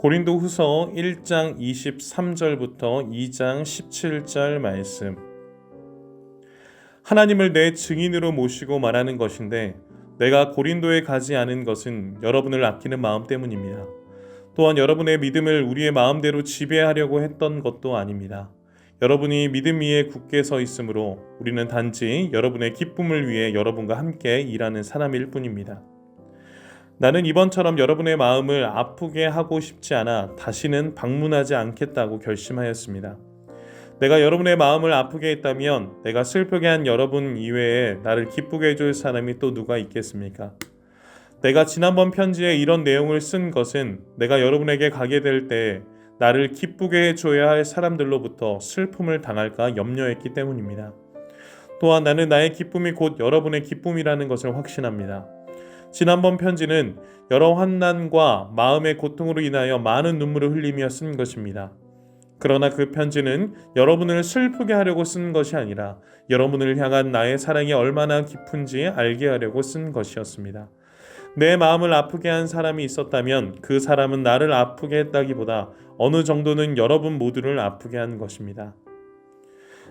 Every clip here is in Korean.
고린도후서 1장 23절부터 2장 17절 말씀. 하나님을 내 증인으로 모시고 말하는 것인데 내가 고린도에 가지 않은 것은 여러분을 아끼는 마음 때문입니다. 또한 여러분의 믿음을 우리의 마음대로 지배하려고 했던 것도 아닙니다. 여러분이 믿음 위에 굳게 서 있으므로 우리는 단지 여러분의 기쁨을 위해 여러분과 함께 일하는 사람일 뿐입니다. 나는 이번처럼 여러분의 마음을 아프게 하고 싶지 않아 다시는 방문하지 않겠다고 결심하였습니다. 내가 여러분의 마음을 아프게 했다면 내가 슬프게 한 여러분 이외에 나를 기쁘게 해줄 사람이 또 누가 있겠습니까? 내가 지난번 편지에 이런 내용을 쓴 것은 내가 여러분에게 가게 될 때 나를 기쁘게 해줘야 할 사람들로부터 슬픔을 당할까 염려했기 때문입니다. 또한 나는 나의 기쁨이 곧 여러분의 기쁨이라는 것을 확신합니다. 지난번 편지는 여러 환난과 마음의 고통으로 인하여 많은 눈물을 흘리며 쓴 것입니다. 그러나 그 편지는 여러분을 슬프게 하려고 쓴 것이 아니라 여러분을 향한 나의 사랑이 얼마나 깊은지 알게 하려고 쓴 것이었습니다. 내 마음을 아프게 한 사람이 있었다면 그 사람은 나를 아프게 했다기보다 어느 정도는 여러분 모두를 아프게 한 것입니다.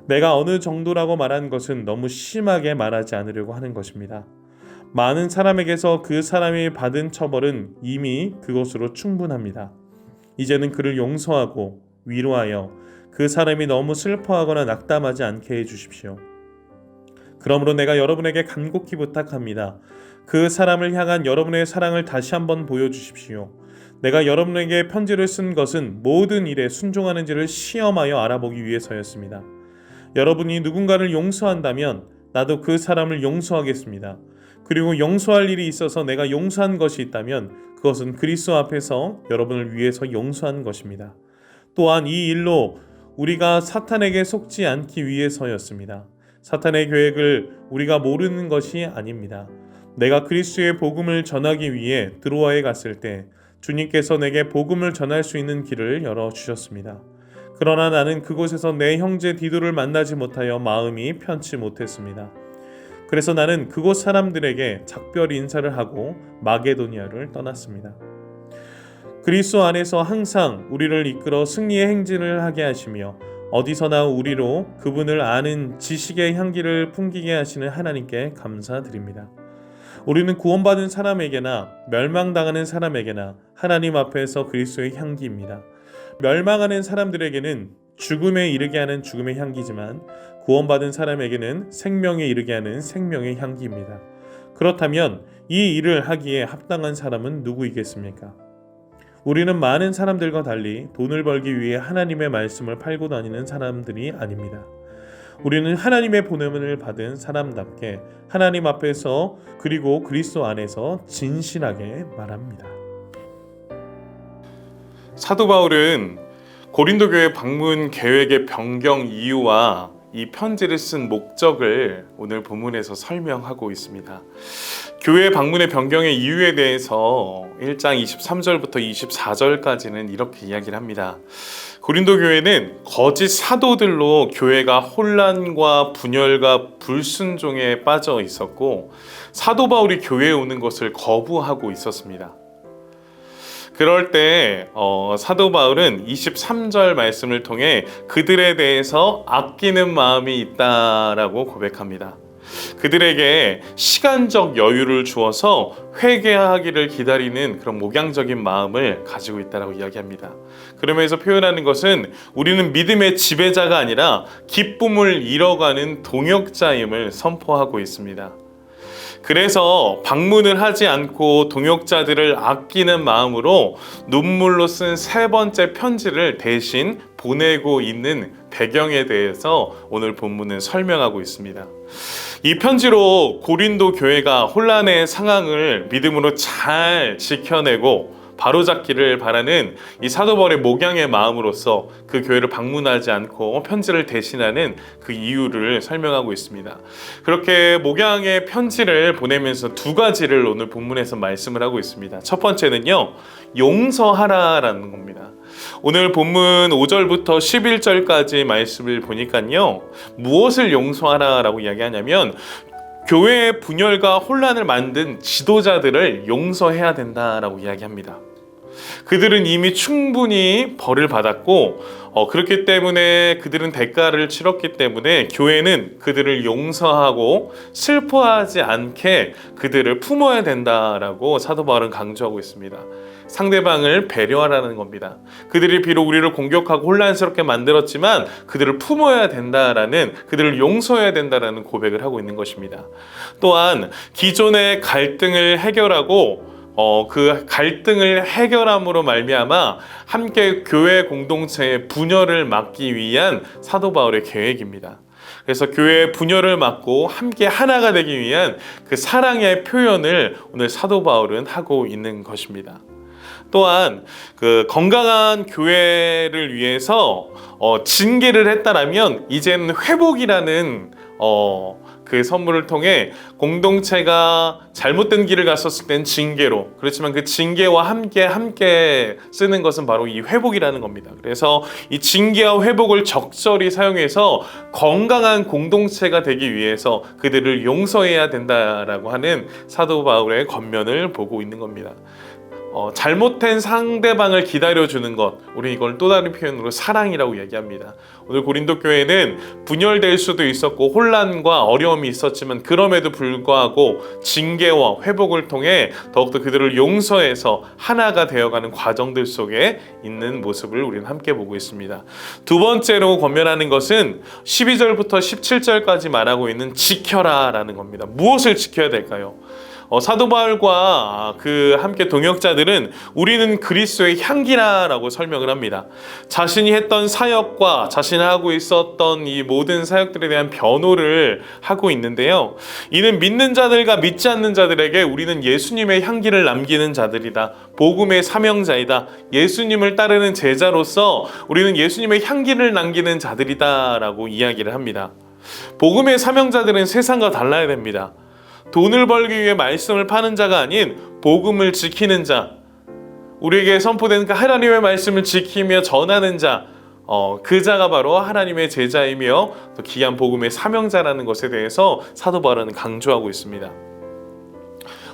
내가 어느 정도라고 말한 것은 너무 심하게 말하지 않으려고 하는 것입니다. 많은 사람에게서 그 사람이 받은 처벌은 이미 그것으로 충분합니다. 이제는 그를 용서하고 위로하여 그 사람이 너무 슬퍼하거나 낙담하지 않게 해주십시오. 그러므로 내가 여러분에게 간곡히 부탁합니다. 그 사람을 향한 여러분의 사랑을 다시 한번 보여주십시오. 내가 여러분에게 편지를 쓴 것은 모든 일에 순종하는지를 시험하여 알아보기 위해서였습니다. 여러분이 누군가를 용서한다면 나도 그 사람을 용서하겠습니다. 그리고 용서할 일이 있어서 내가 용서한 것이 있다면 그것은 그리스도 앞에서 여러분을 위해서 용서한 것입니다. 또한 이 일로 우리가 사탄에게 속지 않기 위해서였습니다. 사탄의 계획을 우리가 모르는 것이 아닙니다. 내가 그리스도의 복음을 전하기 위해 드로아에 갔을 때 주님께서 내게 복음을 전할 수 있는 길을 열어주셨습니다. 그러나 나는 그곳에서 내 형제 디도를 만나지 못하여 마음이 편치 못했습니다. 그래서 나는 그곳 사람들에게 작별 인사를 하고 마게도니아를 떠났습니다. 그리스도 안에서 항상 우리를 이끌어 승리의 행진을 하게 하시며 어디서나 우리로 그분을 아는 지식의 향기를 풍기게 하시는 하나님께 감사드립니다. 우리는 구원받은 사람에게나 멸망당하는 사람에게나 하나님 앞에서 그리스도의 향기입니다. 멸망하는 사람들에게는 죽음에 이르게 하는 죽음의 향기지만 구원받은 사람에게는 생명에 이르게 하는 생명의 향기입니다. 그렇다면 이 일을 하기에 합당한 사람은 누구이겠습니까? 우리는 많은 사람들과 달리 돈을 벌기 위해 하나님의 말씀을 팔고 다니는 사람들이 아닙니다. 우리는 하나님의 보냄을 받은 사람답게 하나님 앞에서 그리고 그리스도 안에서 진실하게 말합니다. 사도 바울은 고린도 교회 방문 계획의 변경 이유와 이 편지를 쓴 목적을 오늘 본문에서 설명하고 있습니다. 교회 방문의 변경의 이유에 대해서 1장 23절부터 24절까지는 이렇게 이야기를 합니다. 고린도 교회는 거짓 사도들로 교회가 혼란과 분열과 불순종에 빠져 있었고 사도 바울이 교회에 오는 것을 거부하고 있었습니다. 그럴 때 사도 바울은 23절 말씀을 통해 그들에 대해서 아끼는 마음이 있다라고 고백합니다. 그들에게 시간적 여유를 주어서 회개하기를 기다리는 그런 목양적인 마음을 가지고 있다라고 이야기합니다. 그러면서 표현하는 것은 우리는 믿음의 지배자가 아니라 기쁨을 잃어가는 동역자임을 선포하고 있습니다. 그래서 방문을 하지 않고 동역자들을 아끼는 마음으로 눈물로 쓴 세 번째 편지를 대신 보내고 있는 배경에 대해서 오늘 본문은 설명하고 있습니다. 이 편지로 고린도 교회가 혼란의 상황을 믿음으로 잘 지켜내고 바로잡기를 바라는 이 사도 바울의 목양의 마음으로서 그 교회를 방문하지 않고 편지를 대신하는 그 이유를 설명하고 있습니다. 그렇게 목양의 편지를 보내면서 두 가지를 오늘 본문에서 말씀을 하고 있습니다. 첫 번째는요, 용서하라라는 겁니다. 오늘 본문 5절부터 11절까지 말씀을 보니까요, 무엇을 용서하라라고 이야기하냐면 교회의 분열과 혼란을 만든 지도자들을 용서해야 된다라고 이야기합니다. 그들은 이미 충분히 벌을 받았고 그렇기 때문에 그들은 대가를 치렀기 때문에 교회는 그들을 용서하고 슬퍼하지 않게 그들을 품어야 된다라고 사도 바울은 강조하고 있습니다. 상대방을 배려하라는 겁니다. 그들이 비록 우리를 공격하고 혼란스럽게 만들었지만 그들을 품어야 된다라는, 그들을 용서해야 된다라는 고백을 하고 있는 것입니다. 또한 기존의 갈등을 해결하고 그 갈등을 해결함으로 말미암아 함께 교회 공동체의 분열을 막기 위한 사도 바울의 계획입니다. 그래서 교회의 분열을 막고 함께 하나가 되기 위한 그 사랑의 표현을 오늘 사도 바울은 하고 있는 것입니다. 또한 그 건강한 교회를 위해서 징계를 했다라면 이제는 회복이라는 그 선물을 통해 공동체가 잘못된 길을 갔었을 땐 징계로, 그렇지만 그 징계와 함께 쓰는 것은 바로 이 회복이라는 겁니다. 그래서 이 징계와 회복을 적절히 사용해서 건강한 공동체가 되기 위해서 그들을 용서해야 된다라고 하는 사도 바울의 권면을 보고 있는 겁니다. 잘못된 상대방을 기다려주는 것, 우리 이걸 또 다른 표현으로 사랑이라고 얘기합니다. 오늘 고린도 교회는 분열될 수도 있었고 혼란과 어려움이 있었지만 그럼에도 불구하고 징계와 회복을 통해 더욱더 그들을 용서해서 하나가 되어가는 과정들 속에 있는 모습을 우리는 함께 보고 있습니다. 두 번째로 권면하는 것은 12절부터 17절까지 말하고 있는 지켜라 라는 겁니다. 무엇을 지켜야 될까요? 사도 바울과 그 함께 동역자들은 우리는 그리스도의 향기라라고 설명을 합니다. 자신이 했던 사역과 자신이 하고 있었던 이 모든 사역들에 대한 변호를 하고 있는데요. 이는 믿는 자들과 믿지 않는 자들에게 우리는 예수님의 향기를 남기는 자들이다. 복음의 사명자이다. 예수님을 따르는 제자로서 우리는 예수님의 향기를 남기는 자들이다라고 이야기를 합니다. 복음의 사명자들은 세상과 달라야 됩니다. 돈을 벌기 위해 말씀을 파는 자가 아닌 복음을 지키는 자, 우리에게 선포된 그 하나님의 말씀을 지키며 전하는 자, 그 자가 바로 하나님의 제자이며 또 귀한 복음의 사명자라는 것에 대해서 사도 바울은 강조하고 있습니다.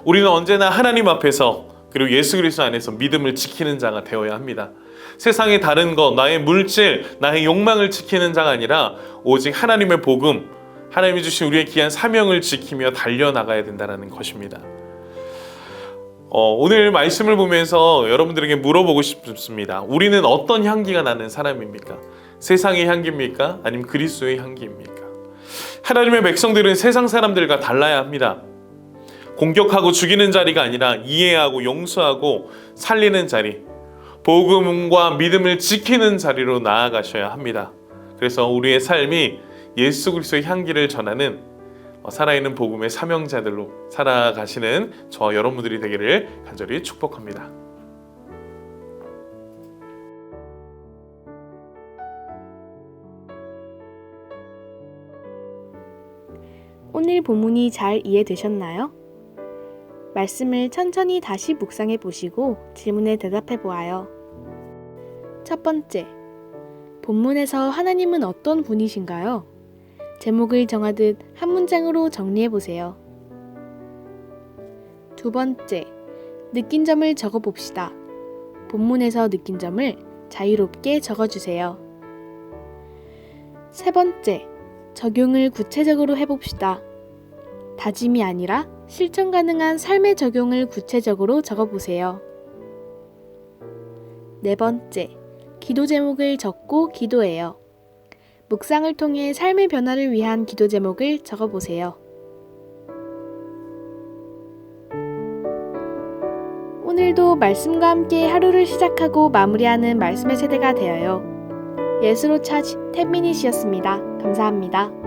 우리는 언제나 하나님 앞에서 그리고 예수 그리스도 안에서 믿음을 지키는 자가 되어야 합니다. 세상의 다른 것, 나의 물질, 나의 욕망을 지키는 자가 아니라 오직 하나님의 복음, 하나님이 주신 우리의 귀한 사명을 지키며 달려나가야 된다는 것입니다. 오늘 말씀을 보면서 여러분들에게 물어보고 싶습니다. 우리는 어떤 향기가 나는 사람입니까? 세상의 향기입니까? 아니면 그리스도의 향기입니까? 하나님의 백성들은 세상 사람들과 달라야 합니다. 공격하고 죽이는 자리가 아니라 이해하고 용서하고 살리는 자리, 복음과 믿음을 지키는 자리로 나아가셔야 합니다. 그래서 우리의 삶이 예수 그리스도의 향기를 전하는 살아있는 복음의 사명자들로 살아가시는 저와 여러분들이 되기를 간절히 축복합니다. 오늘 본문이 잘 이해되셨나요? 말씀을 천천히 다시 묵상해 보시고 질문에 대답해 보아요. 첫 번째, 본문에서 하나님은 어떤 분이신가요? 제목을 정하듯 한 문장으로 정리해 보세요. 두 번째, 느낀 점을 적어 봅시다. 본문에서 느낀 점을 자유롭게 적어주세요. 세 번째, 적용을 구체적으로 해봅시다. 다짐이 아니라 실천 가능한 삶의 적용을 구체적으로 적어보세요. 네 번째, 기도 제목을 적고 기도해요. 묵상을 통해 삶의 변화를 위한 기도 제목을 적어보세요. 오늘도 말씀과 함께 하루를 시작하고 마무리하는 말씀의 세대가 되어요. 예수로 차지 탭미닛이었습니다. 감사합니다.